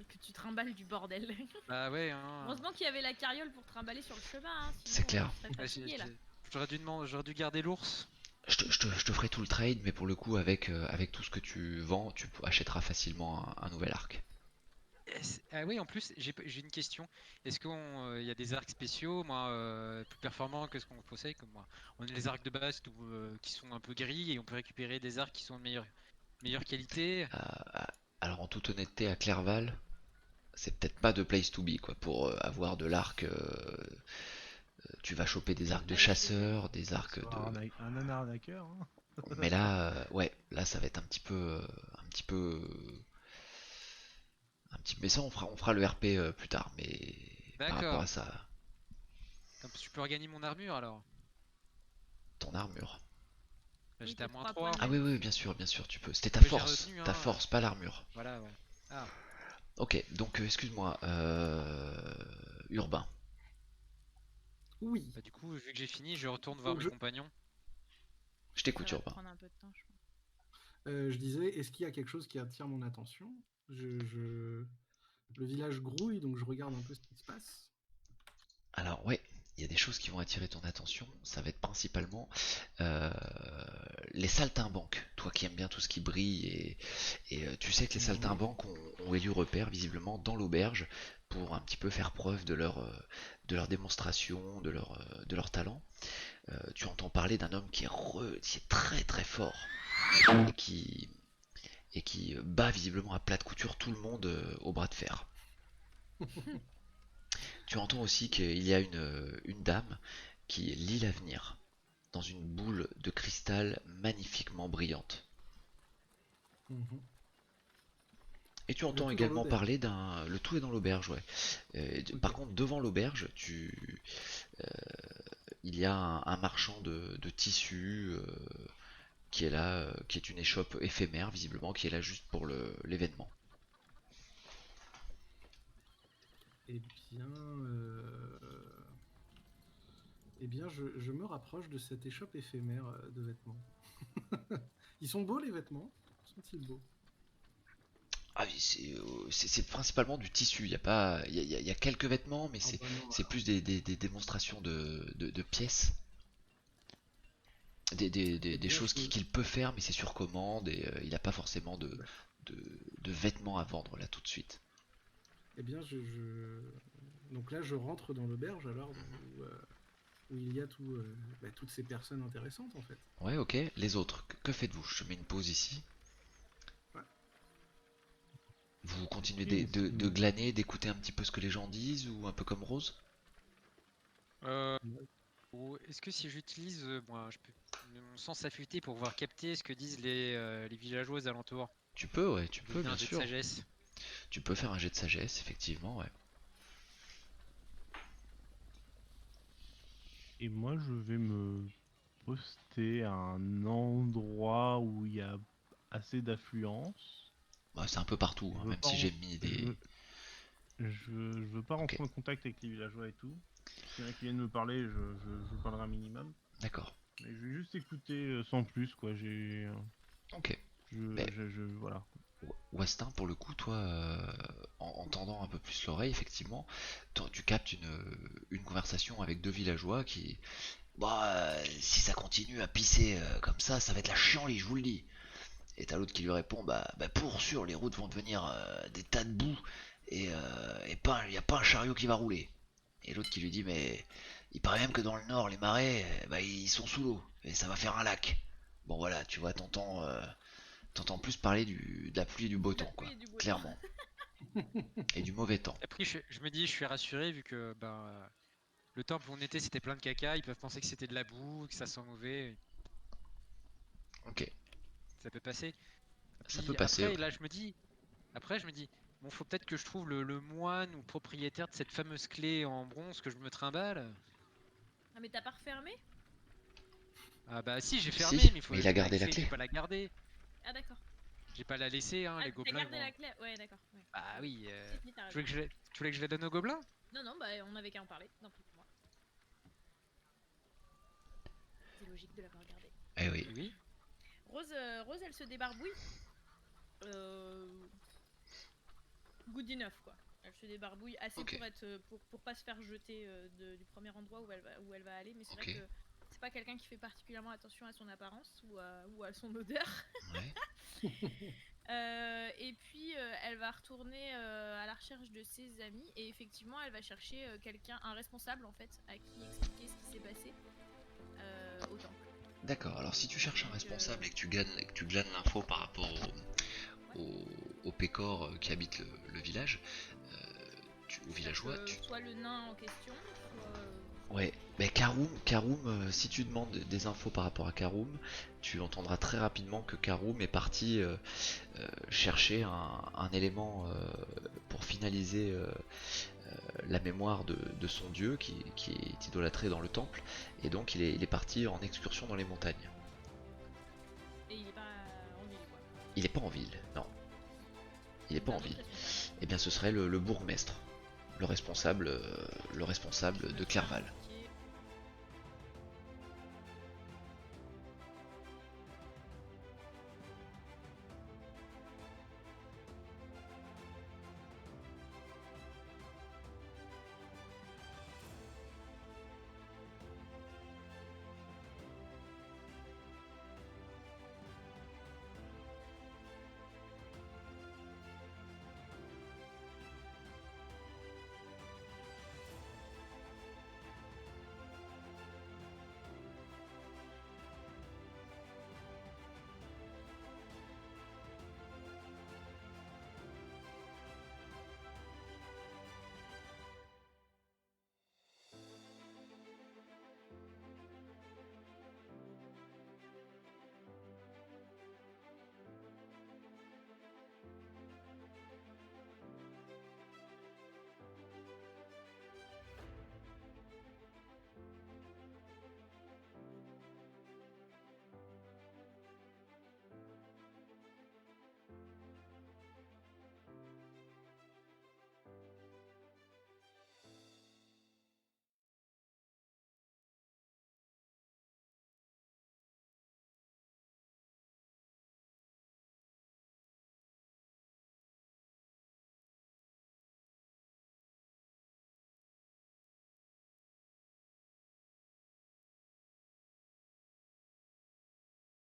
Que tu trimbales du bordel. Bah ouais, hein. Heureusement qu'il y avait la carriole pour trimballer sur le chemin, hein, C'est sinon clair. on serait Ah, fatigué là. j'aurais dû garder l'ours. Je te ferai tout le trade, mais pour le coup, avec tout ce que tu vends, tu achèteras facilement un nouvel arc. Yes. Ah oui, en plus, j'ai une question. Est-ce qu'il y a des arcs spéciaux, moi, plus performants que ce qu'on possède comme moi? On a les arcs de base qui sont un peu gris et on peut récupérer des arcs qui sont de meilleure qualité. Alors en toute honnêteté, à Clerval, c'est peut-être pas de place to be, quoi. Pour avoir de l'arc, tu vas choper des arcs de Avec plaisir. chasseur, des arcs de... Un âne arnaqueur. Hein. Mais là, ouais, là ça va être un petit peu, mais ça on fera le RP plus tard. Mais par rapport D'accord. à ça, Comme je peux regagner mon armure alors. ton armure. Bah, Oui, j'étais à tes moins 3 points 3. de Ah malus. oui, oui, bien sûr, tu peux. C'était Oui, j'ai retenu, ta hein. force, pas l'armure. Voilà, ouais. Ah, Ok, donc excuse-moi, Urbain. Oui. bah du coup, vu que j'ai fini, je retourne voir Donc mes compagnons. Je Ça t'écoute, va te Urbain. prendre un peu de temps, je pense. Je disais, est-ce qu'il y a quelque chose qui attire mon attention? Le village grouille, donc je regarde un peu ce qui se passe. Alors ouais, il y a des choses qui vont attirer ton attention. Ça va être principalement euh, les saltimbanques. Toi qui aimes bien tout ce qui brille, et tu sais que les saltimbanques ont élu repère visiblement dans l'auberge pour un petit peu faire preuve de leur démonstration, de leur talent. Tu entends parler d'un homme qui est très très fort, et qui bat visiblement à plate couture tout le monde au bras de fer. Tu entends aussi qu'il y a une dame qui lit l'avenir dans une boule de cristal magnifiquement brillante. Mhm. Et tu Le entends tout dans également l'auberge. parler d'un... Le tout est dans l'auberge, ouais. Par Ok. contre, devant l'auberge, il y a un marchand de tissus qui est là, qui est une échoppe éphémère, visiblement, qui est là juste pour l'événement. Eh bien, je me rapproche de cette échoppe éphémère de vêtements. Ils sont beaux les vêtements? Sont-ils beaux? Ah oui, c'est principalement du tissu. Il y a pas, il y a quelques vêtements, mais Ah c'est bah non, c'est alors. plus des démonstrations de pièces, Eh des bien, choses qu'il peut faire, mais c'est sur commande, et il n'a pas forcément de, de vêtements à vendre là tout de suite. eh bien, donc là, je rentre dans l'auberge alors où il y a toutes ces personnes intéressantes en fait. Ouais, ok. Les autres, que faites-vous? Je mets une pause ici. Ouais. Vous continuez Oui, de glaner, d'écouter un petit peu ce que les gens disent, ou un peu comme Rose? Euh, Ou est-ce que si j'utilise moi, mon sens affûté pour pouvoir capter ce que disent les villageois aux alentours, Tu peux, ouais, tu je peux, fais un bien jet de sûr. sagesse. Tu peux faire un jet de sagesse, effectivement, ouais. Et moi, je vais me poster à un endroit où il y a assez d'affluence. Bah, c'est un peu partout, Je hein, veux même pas si j'ai ren- mis je des... veux, je veux pas Ok, rentrer en contact avec les villageois et tout. S'il y en a qui viennent me parler, je parlerai un minimum. d'accord. Mais je vais juste écouter sans plus, quoi. Ok. Mais Voilà. Westin, pour le coup, toi, en tendant un peu plus l'oreille, effectivement, toi, tu captes une conversation avec deux villageois qui... Bah, si ça continue à pisser comme ça va être la chienlit, je vous le dis. Et t'as l'autre qui lui répond, bah pour sûr, les routes vont devenir des tas de boue, et pas, y a pas un chariot qui va rouler. Et l'autre qui lui dit, mais il paraît même que dans le nord, les marais, bah ils sont sous l'eau, et ça va faire un lac. Bon voilà, tu vois, t'entends plus parler de la pluie et du beau La temps, quoi, pluie et du beau temps. clairement. Et du mauvais temps. Après, je me dis, je suis rassuré vu que le temple où on était, c'était plein de caca. Ils peuvent penser que c'était de la boue, que ça sent mauvais. Ok, Ça peut passer. ça peut Puis passer, après, ouais. là, je me dis, bon, faut peut-être que je trouve le moine ou propriétaire de cette fameuse clé en bronze que je me trimballe. Ah, mais t'as pas refermé? Ah bah si, j'ai fermé, Si, mais mais il a j'ai la gardé la clé, je clé. vais pas la garder. Ah, d'accord. J'ai pas la laisser, hein, Ah, les t'as gobelins, ils gardé la vont... clé? Ouais, d'accord. Ouais. Ah oui, Si, si, t'as tu raison. tu voulais que je la donne aux gobelins? Non, non, bah on avait qu'à en parler. Non, plus pour moi. C'est logique de l'avoir gardé. Eh oui. Eh oui. Rose, elle se débarbouille. Good enough, quoi. Elle se débarbouille assez Ok. pour être pour pas se faire jeter du premier endroit où elle va aller, mais c'est Ok. vrai que c'est pas quelqu'un qui fait particulièrement attention à son apparence ou à son odeur. Ouais. Et puis elle va retourner à la recherche de ses amis et effectivement elle va chercher un responsable en fait, à qui expliquer ce qui s'est passé au temple. D'accord, alors si tu cherches un Donc, responsable et que tu glanes l'info par rapport au pécor qui habite le village, aux villageois, soit le nain en question, soit Ouais, mais Karoum, si tu demandes des infos par rapport à Karoum, tu entendras très rapidement que Karoum est parti chercher un élément pour finaliser la mémoire de son dieu qui est idolâtré dans le temple, et donc il est parti en excursion dans les montagnes. et il est pas en ville quoi. Il est pas en ville, non, il est pas Un en autre ville. responsable. Et bien ce serait le bourgmestre, le responsable de Clerval.